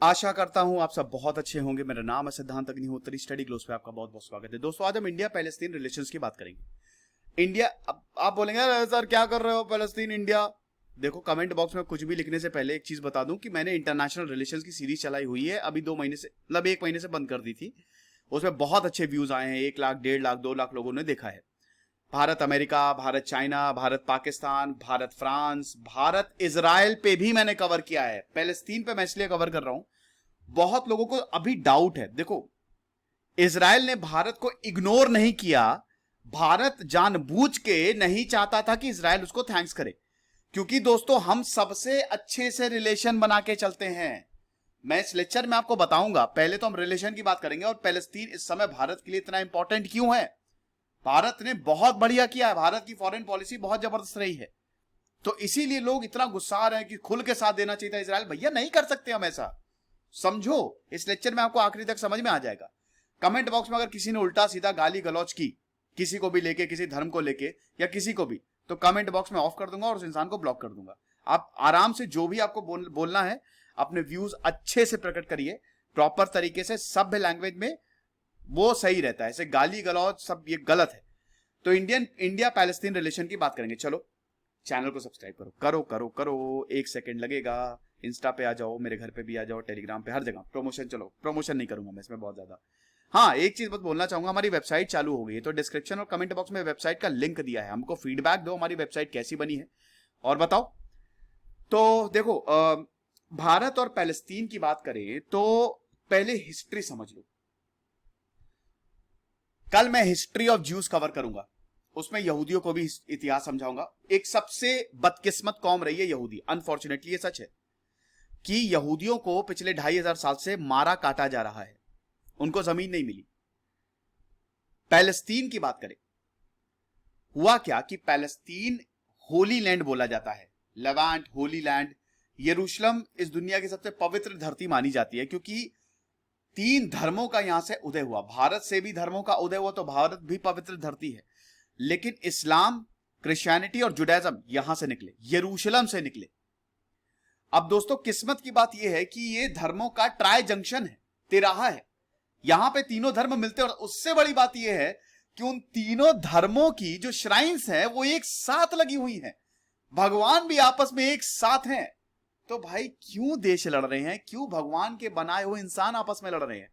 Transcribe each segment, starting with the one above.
आशा करता हूं आप सब बहुत अच्छे होंगे। मेरा नाम है सिद्धांत अग्निहोत्री। स्टडी ग्लोस पे आपका बहुत बहुत स्वागत है। दोस्तों, आज हम इंडिया पैलेस्तीन रिलेशंस की बात करेंगे। इंडिया, अब आप बोलेंगे अरे सर क्या कर रहे हो, पैलेस्तीन इंडिया। देखो, कमेंट बॉक्स में कुछ भी लिखने से पहले एक चीज बता दूं कि मैंने इंटरनेशनल रिलेशंस की सीरीज चलाई हुई है। अभी 2 महीने से, मतलब 1 महीने से बंद कर दी थी। उसमें बहुत अच्छे व्यूज आए हैं। 1 लाख, 1.5 लाख, 2 लाख लोगों ने देखा है। Bharat America, Bharat China, Bharat Pakistan, Bharat France, Bharat Israel पे भी मैंने कवर किया है। पैलेस्तीन पे मैं इसलिए कवर कर रहा हूं, बहुत लोगों को अभी डाउट है। देखो, इजराइल ने भारत को इग्नोर नहीं किया। भारत जानबूझ के नहीं चाहता था कि इजराइल उसको थैंक्स करे, क्योंकि दोस्तों हम सबसे अच्छे से रिलेशन बना के चलते हैं। मैं इस लेक्चर में आपको बताऊंगा। पहले तो हम रिलेशन की बात करेंगे और पैलेस्तीन इस समय भारत के लिए इतना इंपॉर्टेंट क्यों है। भारत ने बहुत बढ़िया किया है। भारत की फॉरेन पॉलिसी बहुत जबरदस्त रही है। तो इसीलिए लोग इतना गुस्सा आ रहे हैं कि खुल के साथ देना चाहिए था इजराइल। भैया नहीं कर सकते हम ऐसा, समझो। इस लेक्चर में आपको आखिरी तक समझ में आ जाएगा। कमेंट बॉक्स में अगर किसी ने उल्टा सीधा गाली गलौज की, किसी को भी लेके, किसी धर्म को लेके या किसी को भी, तो कमेंट बॉक्स में ऑफ कर दूंगा और उस इंसान को ब्लॉक कर दूंगा। आप आराम से जो भी आपको बोलना है, अपने व्यूज अच्छे से प्रकट करिए, प्रॉपर तरीके से, सभ्य लैंग्वेज में, वो सही रहता है। ऐसे गाली गलौज सब ये गलत है। तो इंडिया पैलेस्तीन रिलेशन की बात करेंगे। चलो, चैनल को सब्सक्राइब करो करो करो करो, 1 सेकंड लगेगा। इंस्टा पे आ जाओ, मेरे घर पे भी आ जाओ, टेलीग्राम पे, हर जगह प्रमोशन। चलो, प्रमोशन नहीं करूंगा मैं इसमें बहुत ज्यादा। हाँ, एक चीज बस बोलना चाहूंगा, हमारी वेबसाइट चालू हो गई है। तो डिस्क्रिप्शन और कमेंट बॉक्स में वेबसाइट का लिंक दिया है। हमको फीडबैक दो, हमारी वेबसाइट कैसी बनी है और बताओ। तो देखो, भारत और पैलेस्तीन की बात करें तो पहले हिस्ट्री समझ लो। कल मैं हिस्ट्री ऑफ ज्यूज कवर करूंगा, उसमें यहूदियों को भी इतिहास समझाऊंगा। एक सबसे बदकिस्मत कौम रही है यहूदी। अनफॉर्चुनेटली ये सच है कि यहूदियों को पिछले 2500 साल से मारा काटा जा रहा है। उनको जमीन नहीं मिली। पैलेस्तीन की बात करें, हुआ क्या कि पैलेस्तीन होली लैंड बोला जाता है। लेवांट, होली लैंड, यरूशलेम इस दुनिया की सबसे पवित्र धरती मानी जाती है, क्योंकि 3 धर्मों का यहां से उदय हुआ। भारत से भी धर्मों का उदय हुआ, तो भारत भी पवित्र धरती है। लेकिन इस्लाम, क्रिश्चियनिटी और जुडाइज्म यहां से निकले, यरूशलेम से निकले। अब दोस्तों, किस्मत की बात यह है कि ये धर्मों का ट्राई जंक्शन है, तिराहा है। यहां पे तीनों धर्म मिलते हैं। और उससे बड़ी बात यह है कि उन तीनों धर्मों की जो श्राइन्स हैं वो एक साथ लगी हुई हैं। भगवान भी आपस में एक साथ हैं। तो भाई, क्यों देश लड़ रहे हैं? क्यों भगवान के बनाए हुए इंसान आपस में लड़ रहे हैं?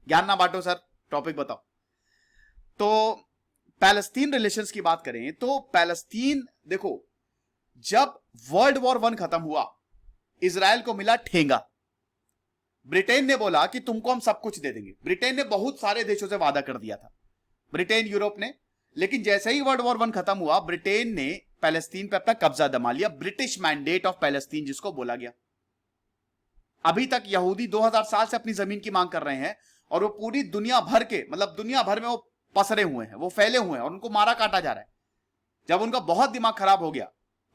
ज्ञान ना बांटो सर, टॉपिक बताओ। तो पैलेस्तीन रिलेशंस की बात करें तो पैलेस्तीन, देखो, जब वर्ल्ड वॉर 1 खत्म हुआ, इजराइल को मिला ठेंगा। ब्रिटेन ने बोला कि तुमको हम सब कुछ दे देंगे। ब्रिटेन ने बहुत सारे देशों से वादा कर दिया था, ब्रिटेन, यूरोप ने। लेकिन जैसे ही वर्ल्ड वॉर 1 खत्म हुआ, ब्रिटेन ने पैलेस्तीन पे अपना कब्जा जमा लिया। ब्रिटिश मैंडेट ऑफ पैलेस्तीन जिसको बोला गया। अभी तक यहूदी 2000 साल से अपनी जमीन की मांग कर रहे हैं, और वो पूरी दुनिया भर के, मतलब दुनिया भर में वो पसरे हुए हैं, वो फैले हुए हैं, और उनको मारा काटा जा रहा है। जब उनका बहुत दिमाग खराब हो गया,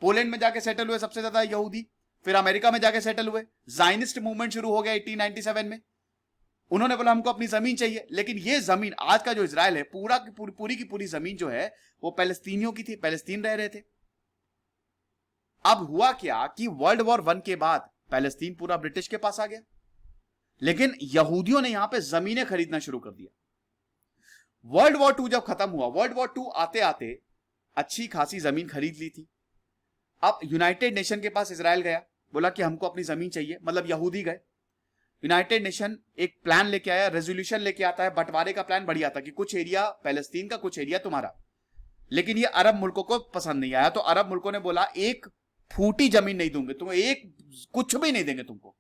पोलैंड में जाके सेटल हुए सबसे ज्यादा यहूदी, फिर अमेरिका में जाके सेटल हुए। जायनिस्ट मूवमेंट शुरू हो गया 1897 में। उन्होंने बोला हमको अपनी जमीन चाहिए। लेकिन ये जमीन, आज का जो इजराइल है, पूरी की पूरी जमीन जो है वो पैलेस्तीनियों की थी, पैलेस्तीन रह रहे थे। अब हुआ क्या कि वर्ल्ड वॉर 1 के बाद पैलेस्तीन पूरा ब्रिटिश के पास आ गया, लेकिन यहूदियों ने यहां पे जमीनें खरीदना शुरू कर दिया। वर्ल्ड वॉर 2 जब खत्म हुआ, वर्ल्ड वॉर 2 आते आते अच्छी खासी जमीन खरीद ली थी। अब यूनाइटेड नेशन के पास इजराइल गया, बोला कि हमको अपनी जमीन चाहिए, मतलब यहूदी गए। यूनाइटेड नेशन एक प्लान लेके आया, रेजोल्यूशन लेके आता है। बंटवारे का प्लान बढ़िया था कि कुछ एरिया पैलेस्तीन का, कुछ एरिया तुम्हारा। लेकिन ये अरब मुल्कों को पसंद नहीं आया। तो अरब मुल्कों ने बोला एक फूटी जमीन नहीं दूंगे तुम्हें, एक कुछ भी नहीं देंगे तुमको।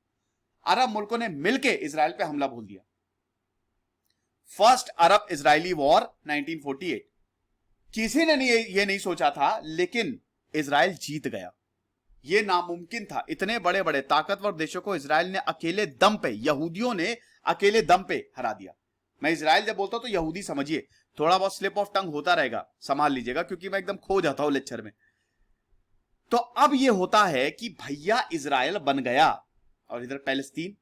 अरब मुल्कों ने मिलकर इजराइल पे हमला बोल दिया। फर्स्ट अरब इजरायली वॉर 1948। किसी ने ये नहीं सोचा था, लेकिन इजराइल जीत गया। ये नामुमकिन था। इतने बड़े बड़े ताकतवर देशों को इजराइल ने अकेले दम पे, यहूदियों ने अकेले दम पे हरा दिया। मैं इजराइल जब बोलता हूं तो यहूदी समझिए, थोड़ा बहुत स्लिप ऑफ टंग होता रहेगा, संभाल लीजिएगा, क्योंकि मैं एकदम खो जाता हूं लेक्चर में। तो अब यह होता है कि भैया इजराइल बन गया, और इधर पैलेस्तीन,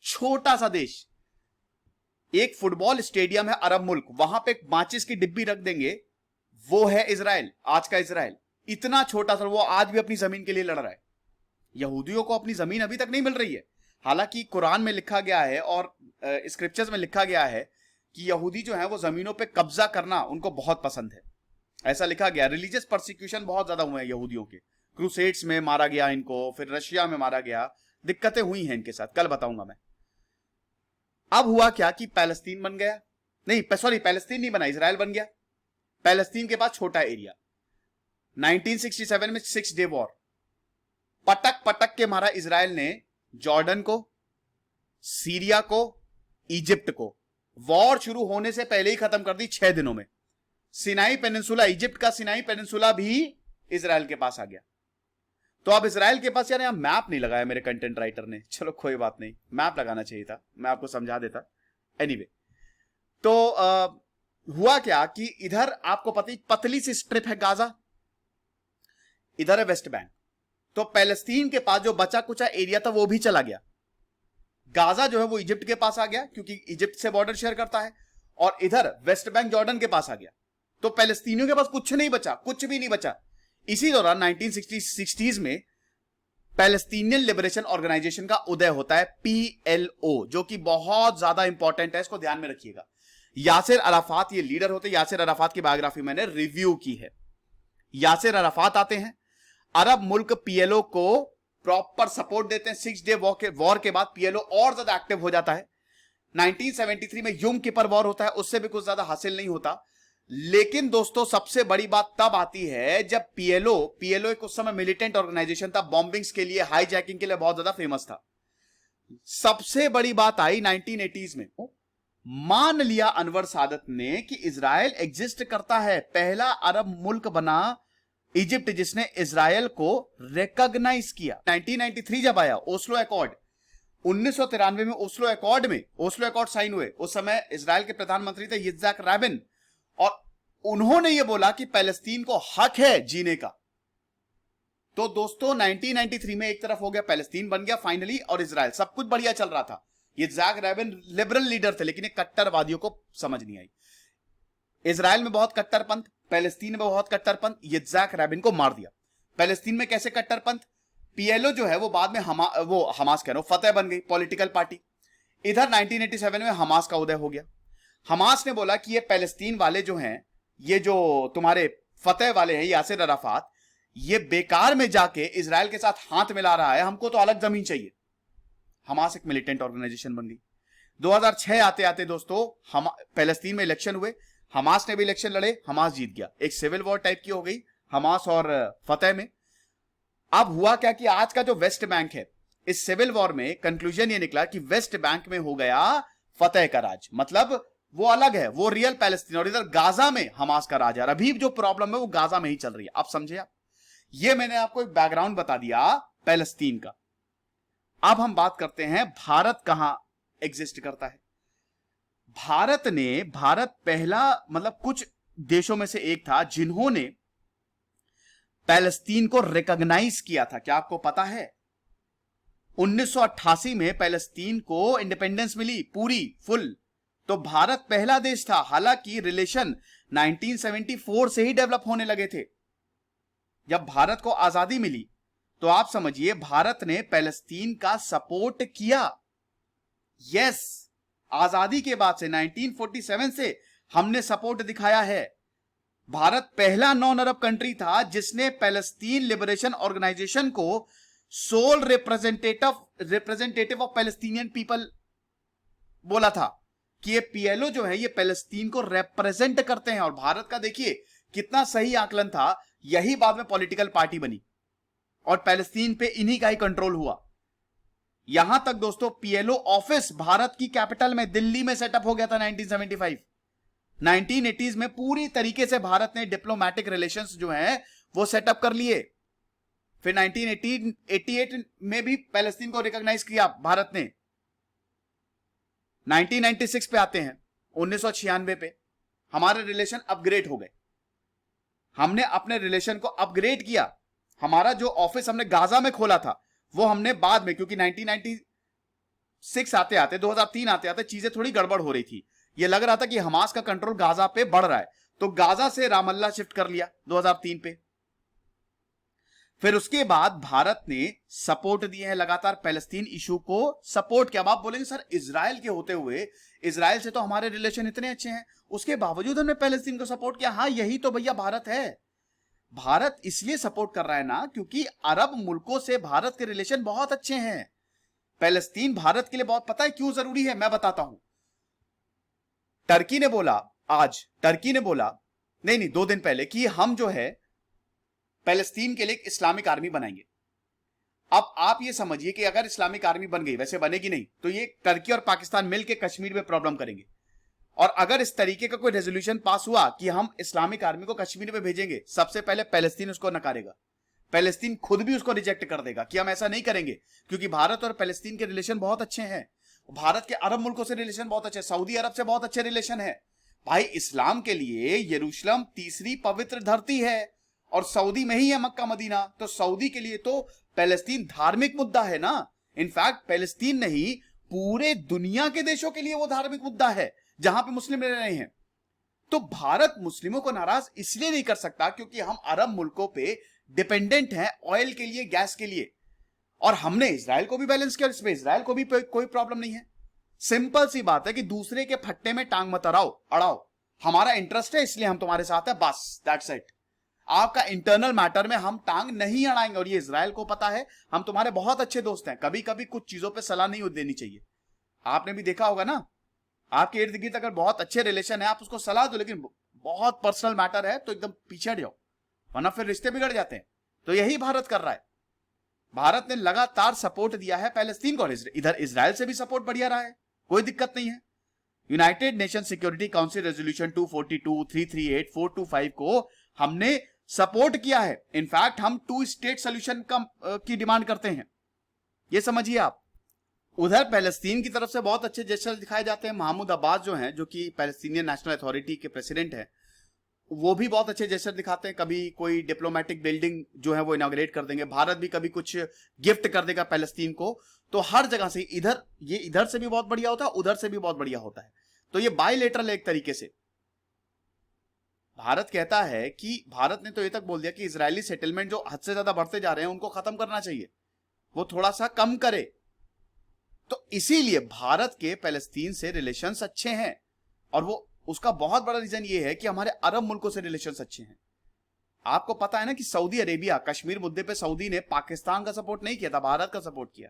छोटा सा देश। एक फुटबॉल स्टेडियम है अरब मुल्क, वहां पे एक माचिस की डिब्बी रख देंगे, वो है इजराइल। आज का इजराइल इतना छोटा सा, वो आज भी अपनी जमीन के लिए लड़ रहा है। यहूदियों को अपनी जमीन अभी तक नहीं मिल रही है। हालांकि कुरान में लिखा गया है और स्क्रिप्चर्स में लिखा गया है कि यहूदी जो है वो जमीनों पे कब्जा करना उनको बहुत पसंद है, ऐसा लिखा गया। रिलीजियस परसिक्यूशन बहुत ज्यादा हुए हैं यहूदियों के, क्रूसेड्स में मारा गया इनको, फिर रशिया में मारा गया, दिक्कतें हुई हैं इनके साथ, कल बताऊंगा मैं। अब हुआ क्या कि पैलेस्तीन बन गया, नहीं सॉरी पैलेस्तीन नहीं बना, इजराइल बन गया। पैलेस्तीन के पास छोटा एरिया, 1967 में 6 डे वॉर, पटक पटक के मारा इजराइल ने जॉर्डन को, सीरिया को, इजिप्ट को। वॉर शुरू होने से पहले ही खत्म कर दी 6 दिनों में। सिनाई पेनिनसुला, इजिप्ट का सिनाई पेनिनसुला भी इजराइल के पास आ गया। तो अब इजराइल के पास, यार यहां मैप नहीं लगाया मेरे कंटेंट राइटर ने, चलो कोई बात नहीं, मैप लगाना चाहिए था, मैं आपको समझा देता। एनीवे, तो हुआ क्या कि इधर आपको पता ही पतली सी स्ट्रिप है गाजा, इधर है वेस्ट बैंक। तो पैलेस्तीन के पास जो बचा कुचा एरिया था वो भी चला गया। गाजा जो है वो इजिप्ट के पास आ गया क्योंकि इजिप्ट से बॉर्डर शेयर करता है, और इधर वेस्ट बैंक जॉर्डन के पास आ गया। तो पैलेस्तीनियों के पास कुछ नहीं बचा, कुछ भी नहीं बचा। इसी दौरान 1960s में पैलेस्टीनियन लिबरेशन ऑर्गेनाइजेशन का उदय होता है, PLO, जो कि बहुत ज्यादा इंपॉर्टेंट है, इसको ध्यान में रखिएगा। यासिर अराफात ये लीडर होते हैं। यासिर अराफात की बायोग्राफी मैंने रिव्यू की है। यासिर अराफात आते हैं, अरब मुल्क PLO को प्रॉपर सपोर्ट देते हैं। 6 डे वॉर के बाद PLO और ज्यादा एक्टिव हो जाता है। 1973 में युम किपर वॉर होता है, उससे भी कुछ ज्यादा हासिल नहीं होता। लेकिन दोस्तों सबसे बड़ी बात तब आती है जब PLO एक उस समय मिलिटेंट ऑर्गेनाइजेशन था, बॉम्बिंग्स के लिए, हाईजैकिंग के लिए बहुत ज्यादा फेमस था। सबसे बड़ी बात आई 1980s में, मान लिया अनवर सादत ने कि इजराइल एग्जिस्ट करता है। पहला अरब मुल्क बना इजिप्ट जिसने इजराइल को रिकॉग्नाइज किया। 1993 जब आया ओस्लो अकॉर्ड, 1993 में ओस्लो अकॉर्ड साइन हुए। उस समय इजराइल के प्रधानमंत्री थे यित्ज़हाक राबिन, और उन्होंने यह बोला कि पैलेस्तीन को हक है जीने का। तो दोस्तों 1993 में एक तरफ हो गया, पैलेस्तीन बन गया फाइनली, और इजराइल, सब कुछ बढ़िया चल रहा था। यित्ज़हाक राबिन लिबरल लीडर थे, लेकिन कट्टरवादियों को समझ नहीं आई। इजराइल में बहुत कट्टरपंथ, पैलेस्तीन में बहुत कट्टरपंथ, यित्ज़हाक राबिन को मार दिया। पैलेस्तीन में कैसे कट्टरपंथ, PLO जो है वो बाद में हमास कह रहा हूं, फतेह बन गई पॉलिटिकल पार्टी। इधर 1987 में हमास का उदय हो गया। हमास ने बोला कि ये पैलेस्तीन वाले जो हैं, ये जो तुम्हारे फतेह वाले हैं यासिर अराफात, ये बेकार में जाके इजराइल के साथ हाथ मिला रहा है, हमको तो अलग जमीन चाहिए। हमास एक मिलिटेंट ऑर्गेनाइजेशन बन गई। 2006 आते आते दोस्तों पैलेस्तीन में इलेक्शन हुए, हमास ने भी इलेक्शन लड़े, हमास जीत गया। एक सिविल वॉर टाइप की हो गई हमास और फतेह में। अब हुआ क्या कि आज का जो वेस्ट बैंक है, इस सिविल वॉर में कंक्लूजन ये निकला कि वेस्ट बैंक में हो गया फतेह का राज, मतलब वो अलग है, वो रियल पैलेस्तीन, और इधर गाजा में हमास का राज है। अभी जो प्रॉब्लम है वो गाजा में ही चल रही है। आप समझे आप? ये मैंने आपको एक बैकग्राउंड बता दिया पैलेस्तीन का। अब हम बात करते हैं भारत कहां एग्जिस्ट करता है। भारत पहला, मतलब कुछ देशों में से एक था जिन्होंने पैलेस्तीन को रिकॉग्नाइज किया था। क्या आपको पता है? 1988 में पैलेस्तीन को इंडिपेंडेंस मिली पूरी फुल। तो भारत पहला देश था। हालांकि रिलेशन 1974 से ही डेवलप होने लगे थे। जब भारत को आजादी मिली तो आप समझिए भारत ने पैलेस्तीन का सपोर्ट किया। यस, आजादी के बाद से 1947 से हमने सपोर्ट दिखाया है। भारत पहला नॉन अरब कंट्री था जिसने पैलेस्तीन लिबरेशन ऑर्गेनाइजेशन को sole representative of Palestinian people बोला था कि ये PLO जो है ये पैलेस्तीन को रिप्रेजेंट करते हैं। और भारत का देखिए कितना सही आकलन था, यही बाद में पॉलिटिकल पार्टी बनी और पैलेस्तीन पे इन्हीं का ही कंट्रोल हुआ। यहां तक दोस्तों PLO ऑफिस भारत की कैपिटल में दिल्ली में सेटअप हो गया था 1975। 1980s में पूरी तरीके से भारत ने डिप्लोमेटिक रिलेशंस जो हैं वो सेटअप कर लिए। फिर 1988 में भी पैलेस्तीन को रिकॉग्नाइज किया भारत ने। 1996 पे आते हैं, 1996 पे हमारे रिलेशन अपग्रेड हो गए। हमने अपने रिलेशन को अपग्रेड किया। हमारा जो ऑफिस हमने गाजा में खोला था वो हमने बाद में, क्योंकि 1996 आते आते 2003 आते आते चीजें थोड़ी गड़बड़ हो रही थी। ये लग रहा था कि हमास का कंट्रोल गाजा पे बढ़ रहा है, तो गाजा से रामल्ला शिफ्ट कर लिया 2003 पे। फिर उसके बाद भारत ने सपोर्ट दिए हैं लगातार पैलेस्तीन इशू को सपोर्ट किया। अब आप बोलेंगे सर इजराइल के होते हुए, इजराइल से तो हमारे रिलेशन इतने अच्छे हैं, उसके बावजूद हमने पैलेस्तीन को सपोर्ट किया। हाँ, यही तो भैया भारत है। भारत इसलिए सपोर्ट कर रहा है ना क्योंकि अरब मुल्कों से भारत के रिलेशन बहुत अच्छे हैं। पैलेस्तीन भारत के लिए बहुत, पता है क्यों जरूरी है, मैं बताता हूं। टर्की ने बोला, आज टर्की ने बोला, नहीं 2 दिन पहले, कि हम जो है पैलेस्तीन के लिए एक इस्लामिक आर्मी बनाएंगे। अब आप ये समझिए कि अगर इस्लामिक आर्मी बन गई, वैसे बनेगी नहीं, तो ये टर्की और पाकिस्तान मिलकर कश्मीर में प्रॉब्लम करेंगे। और अगर इस तरीके का कोई रेजोल्यूशन पास हुआ कि हम इस्लामिक आर्मी को कश्मीर में भेजेंगे, सबसे पहले पैलेस्तीन उसको नकारेगा। पैलेस्तीन खुद भी उसको रिजेक्ट कर देगा कि हम ऐसा नहीं करेंगे, क्योंकि भारत और पैलेस्तीन के रिलेशन बहुत अच्छे हैं। भारत के अरब मुल्कों से रिलेशन बहुत अच्छे, सऊदी अरब से बहुत अच्छे रिलेशन है। भाई, इस्लाम के लिए यरूशलेम तीसरी पवित्र धरती है और सऊदी में ही है मक्का मदीना, तो सऊदी के लिए तो पैलेस्तीन धार्मिक मुद्दा है ना। इनफैक्ट पैलेस्तीन नहीं, पूरे दुनिया के देशों के लिए वो धार्मिक मुद्दा है जहां पे मुस्लिम रह रहे हैं। तो भारत मुस्लिमों को नाराज इसलिए नहीं कर सकता क्योंकि हम अरब मुल्कों पे डिपेंडेंट हैं, ऑयल के लिए, गैस के लिए। और हमने इजराइल को भी बैलेंस किया, इसमें इजराइल को भी कोई प्रॉब्लम नहीं है। सिंपल सी बात है कि दूसरे के फट्टे में टांग मत अड़ाओ। हमारा इंटरेस्ट है इसलिए हम तुम्हारे साथ है, बस दैट्स इट। आपका इंटरनल मैटर में हम टांग नहीं अड़ाएंगे, और ये इजराइल को पता है। हम तुम्हारे बहुत अच्छे दोस्त हैं, कभी कभी कुछ चीजों पे सलाह नहीं देनी चाहिए। आपने भी देखा होगा ना, आपके इर्द गिर्द अगर बहुत अच्छे रिलेशन है, आप उसको सलाह दो, लेकिन बहुत पर्सनल मैटर है तो एकदम पीछे हट जाओ, वरना फिर रिश्ते बिगड़ जाते हैं। तो यही भारत कर रहा है। भारत ने लगातार सपोर्ट दिया है पैलेस्तीन को, और इधर इजराइल से भी सपोर्ट बढ़िया रहा है, कोई दिक्कत नहीं है। United nation security council resolution 242, 338, 425 को हमने सपोर्ट किया है। इनफैक्ट हम 2 स्टेट सोल्यूशन की डिमांड करते हैं, ये समझिए आप। उधर पैलेस्तीन की तरफ से बहुत अच्छे जेस्चर दिखाए जाते हैं। महमूद अब्बास जो हैं, जो कि पैलेस्टीनियन नेशनल अथॉरिटी के प्रेसिडेंट हैं, वो भी बहुत अच्छे जेस्चर दिखाते हैं। कभी कोई डिप्लोमेटिक बिल्डिंग जो है वो इनॉग्रेट कर देंगे, भारत भी कभी कुछ गिफ्ट कर देगा पैलेस्तीन को। तो हर जगह से इधर से भी बहुत बढ़िया होता है, उधर से भी बहुत बढ़िया होता है। तो ये बायलेटरल एक तरीके से। भारत कहता है कि भारत ने तो ये तक बोल दिया कि इजरायली सेटलमेंट जो हद से ज्यादा बढ़ते जा रहे हैं उनको खत्म करना चाहिए, वो थोड़ा सा कम करे। तो इसीलिए भारत के पैलेस्तीन से रिलेशंस अच्छे हैं, और वो उसका बहुत बड़ा रीजन ये है कि हमारे अरब मुल्कों से रिलेशंस अच्छे हैं। आपको पता है ना कि सऊदी अरेबिया, कश्मीर मुद्दे पे सऊदी ने पाकिस्तान का सपोर्ट नहीं किया था, भारत का सपोर्ट किया।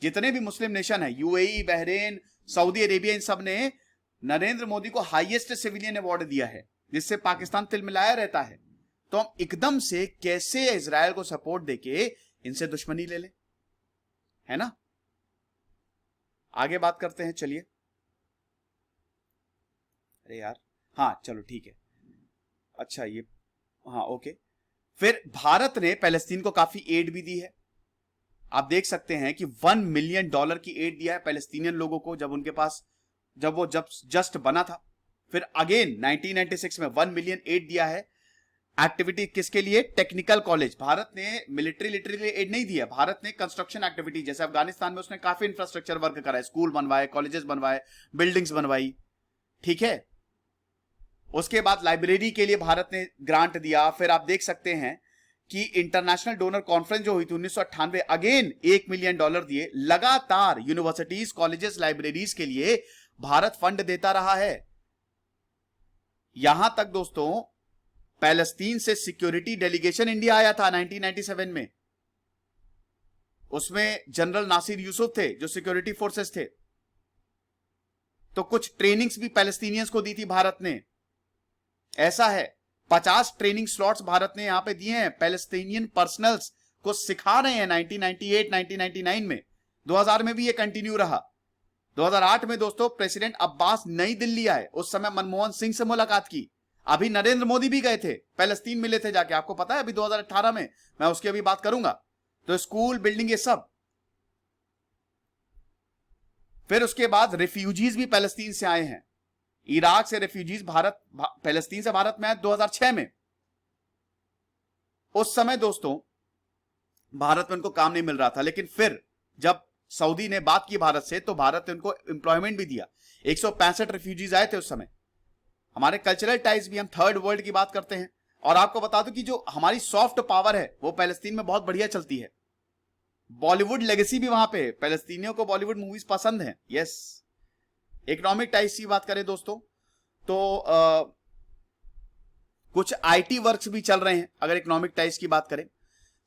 जितने भी मुस्लिम नेशन है, यूएई, बहरीन, सऊदी अरेबिया, इन सब ने नरेंद्र मोदी को हाईएस्ट सिविलियन अवार्ड दिया है, जिससे पाकिस्तान तिलमिलाया रहता है। तो हम एकदम से कैसे इजराइल को सपोर्ट देके इनसे दुश्मनी ले लें, है ना। आगे बात करते हैं, चलिए। अरे यार, हाँ चलो ठीक है, अच्छा ये, हाँ ओके। फिर भारत ने पैलेस्तीन को काफी एड भी दी है। आप देख सकते हैं कि $1 मिलियन की एड दिया है पैलेस्तीनियन लोगों को, जब वो जस्ट बना था। फिर अगेन 1996 में 1 मिलियन एड दिया है। एक्टिविटी किसके लिए? Technical college. भारत ने मिलिट्री लिटरली एड नहीं दिया, भारत ने कंस्ट्रक्शन एक्टिविटी, जैसे अफगानिस्तान में उसने काफी इंफ्रास्ट्रक्चर वर्क करा है, स्कूल बनवाए, कॉलेजेस बनवाए, बिल्डिंग्स बनवाई, ठीक है। उसके बाद लाइब्रेरी के लिए भारत ने ग्रांट दिया। फिर आप देख सकते हैं कि इंटरनेशनल डोनर कॉन्फ्रेंस जो हुई थी 1998, अगेन $1 मिलियन दिए। लगातार यूनिवर्सिटीज, कॉलेजेस, लाइब्रेरीज के लिए भारत फंड देता रहा है। यहां तक दोस्तों, पैलेस्तीन से सिक्योरिटी डेलीगेशन इंडिया आया था 1997 में। उसमें जनरल नासिर यूसुफ थे जो सिक्योरिटी फोर्सेस थे। तो कुछ ट्रेनिंग्स भी पैलेस्तीनियंस को दी थी भारत ने। ऐसा है, 50 ट्रेनिंग स्लॉट्स भारत ने यहां पे दिए हैं, पैलेस्तीनियन पर्सनल्स को सिखा रहे हैं 1998, 1999 में। 2000 में भी ये कंटिन्यू रहा। 2008 में दोस्तों प्रेसिडेंट अब्बास नई दिल्ली आए, उस समय मनमोहन सिंह से मुलाकात की। अभी नरेंद्र मोदी भी गए थे, पैलेस्तीन मिले थे जाके, आपको पता है, अभी 2018 में। मैं उसकी अभी बात करूंगा। तो स्कूल, बिल्डिंग, ये सब। फिर उसके बाद रिफ्यूजीज भी पैलेस्तीन से आए हैं। इराक से रेफ्यूजीज पैलेस्तीन से भारत में आए 2006 में। उस समय दोस्तों भारत में उनको काम नहीं मिल रहा था, लेकिन फिर जब सऊदी ने बात की भारत से, तो भारत ने उनको एम्प्लॉयमेंट भी दिया। 165 रेफ्यूजीज आए थे उस समय। हमारे कल्चरल टाइज भी, हम थर्ड वर्ल्ड की बात करते हैं। और आपको बता दूं कि जो हमारी सॉफ्ट पावर है वो पैलेस्तीन में बहुत बढ़िया चलती है। बॉलीवुड लेगेसी भी वहां पे, पैलेस्तीनियों को बॉलीवुड मूवीज पसंद है। यस। इकोनॉमिक टाइज की बात करें दोस्तों तो कुछ आईटी वर्क्स भी चल रहे हैं अगर इकोनॉमिक टाइज की बात करें।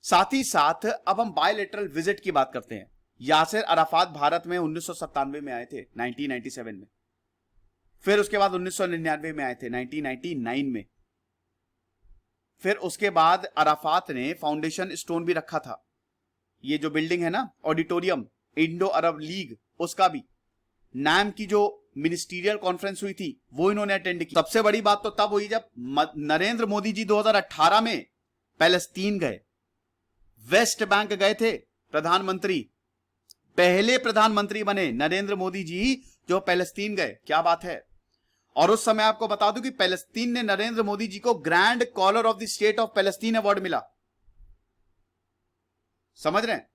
साथ ही साथ अब हम बायलैटरल विजिट की बात करते हैं। यासिर अराफात भारत में 1997 में आए थे, 1997 में। फिर उसके बाद 1999 में आए थे, 1999 में। फिर उसके बाद अराफात ने फाउंडेशन स्टोन भी रखा था। ये जो बिल्डिंग है ना, ऑडिटोरियम, इंडो अरब लीग, उसका भी। नाम की जो मिनिस्टीरियल कॉन्फ्रेंस हुई थी वो इन्होंने अटेंड की। सबसे बड़ी बात तो तब हुई जब नरेंद्र मोदी जी 2018 में पैलेस्तीन गए, वेस्ट बैंक गए थे प्रधानमंत्री। पहले प्रधानमंत्री बने नरेंद्र मोदी जी जो पैलेस्तीन गए। क्या बात है। और उस समय आपको बता दूं कि पैलेस्तीन ने नरेंद्र मोदी जी को grand collar of the state of Palestine award मिला। समझ रहे हैं,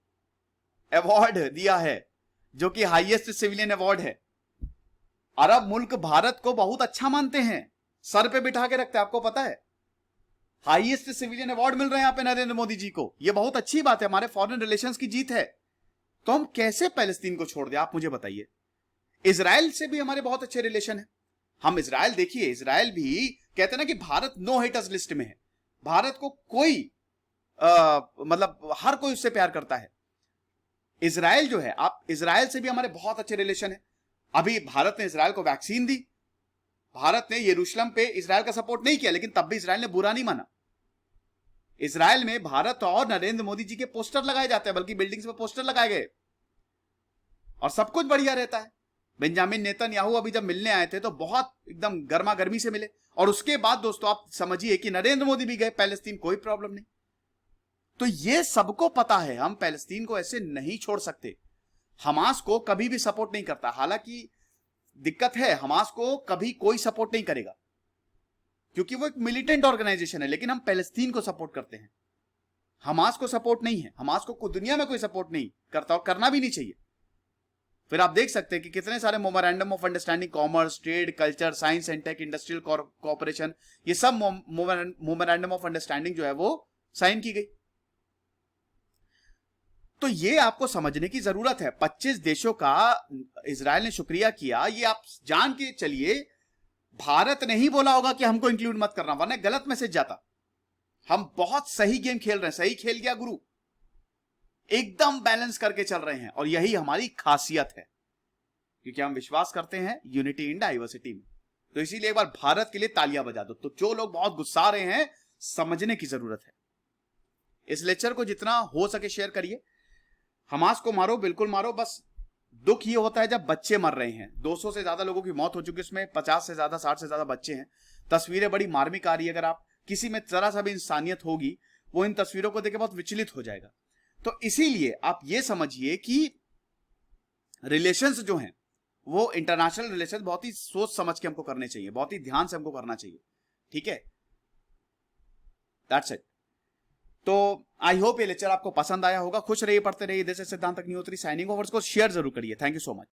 अवार्ड दिया है जो कि हाईएस्ट सिविलियन अवार्ड है। अरब मुल्क भारत को बहुत अच्छा मानते हैं, सर पे बिठा के रखते हैं, आपको पता है। हाईएस्ट सिविलियन अवार्ड मिल रहे हैं यहां पे नरेंद्र मोदी जी को। यह बहुत अच्छी बात है, हमारे फॉरेन रिलेशंस की जीत है। तो हम कैसे पैलेस्तीन को छोड़ दें, आप मुझे बताइए। इजराइल से भी हमारे बहुत अच्छे रिलेशन है। हम इजराइल, देखिए इजराइल भी कहते हैं ना कि भारत नो हेटर्स लिस्ट में है। भारत को कोई मतलब हर कोई उससे प्यार करता है। इजराइल जो है, आप इजराइल से भी हमारे बहुत अच्छे रिलेशन है। अभी भारत ने इजराइल को वैक्सीन दी। भारत ने यरूशलेम पे इजराइल का सपोर्ट नहीं किया, लेकिन तब भी इजराइल ने बुरा नहीं माना। इजराइल में भारत और नरेंद्र मोदी जी के पोस्टर लगाए जाते हैं, बल्कि बिल्डिंग्स में पोस्टर लगाए गए, और सब कुछ बढ़िया रहता है। बेंजामिन नेतन्याहू अभी जब मिलने आए थे तो बहुत एकदम गर्मा गर्मी से मिले, और उसके बाद दोस्तों आप समझिए कि नरेंद्र मोदी भी गए पैलेस्तीन, कोई प्रॉब्लम नहीं। तो ये सबको पता है, हम पैलेस्तीन को ऐसे नहीं छोड़ सकते। हमास को कभी भी सपोर्ट नहीं करता। हालांकि दिक्कत है, हमास को कभी कोई सपोर्ट नहीं करेगा क्योंकि वो एक मिलिटेंट ऑर्गेनाइजेशन है, लेकिन हम पैलेस्तीन को सपोर्ट करते हैं। हमास को सपोर्ट नहीं है। हमास को दुनिया में कोई सपोर्ट नहीं करता और करना भी नहीं चाहिए। फिर आप देख सकते हैं कि कितने सारे memorandum of understanding, commerce, trade, culture, science and tech, industrial cooperation, ये सब मेमोरेंडम ऑफ अंडरस्टैंडिंग जो है वो साइन की गई। तो ये आपको समझने की जरूरत है। 25 देशों का इजराइल ने शुक्रिया किया, ये आप जान के चलिए। भारत ने ही बोला होगा कि हमको इंक्लूड मत करना, वरना गलत मैसेज जाता। हम बहुत सही गेम खेल रहे हैं, सही खेल गया गुरु, एकदम बैलेंस करके चल रहे हैं, और यही हमारी खासियत है क्योंकि हम विश्वास करते हैं यूनिटी इन डाइवर्सिटी में। तो इसीलिए एक बार भारत के लिए तालियां बजा दो। तो जो लोग बहुत गुस्सा रहे हैं, समझने की जरूरत है। इस लेक्चर को जितना हो सके शेयर करिए। हमास को मारो, बिल्कुल मारो, बस दुख ये होता है जब बच्चे मर रहे हैं। 200 से ज्यादा लोगों की मौत हो चुकी है, उसमें 50 से ज्यादा, 60 से ज्यादा बच्चे हैं। तस्वीरें बड़ी मार्मिक आ रही है। अगर आप किसी में जरा सा भी इंसानियत होगी, वो इन तस्वीरों को देख बहुत विचलित हो जाएगा। तो इसीलिए आप ये समझिए कि रिलेशंस जो हैं वो इंटरनेशनल रिलेशन बहुत ही सोच समझ के हमको करने चाहिए, बहुत ही ध्यान से हमको करना चाहिए। ठीक है, दैट्स इट। तो आई होप ये लेक्चर आपको पसंद आया होगा। खुश रहिए, पढ़ते रहिए। देश सिद्धांत अग्निहोत्री साइनिंग ओवर। को शेयर जरूर करिए। Thank you so much.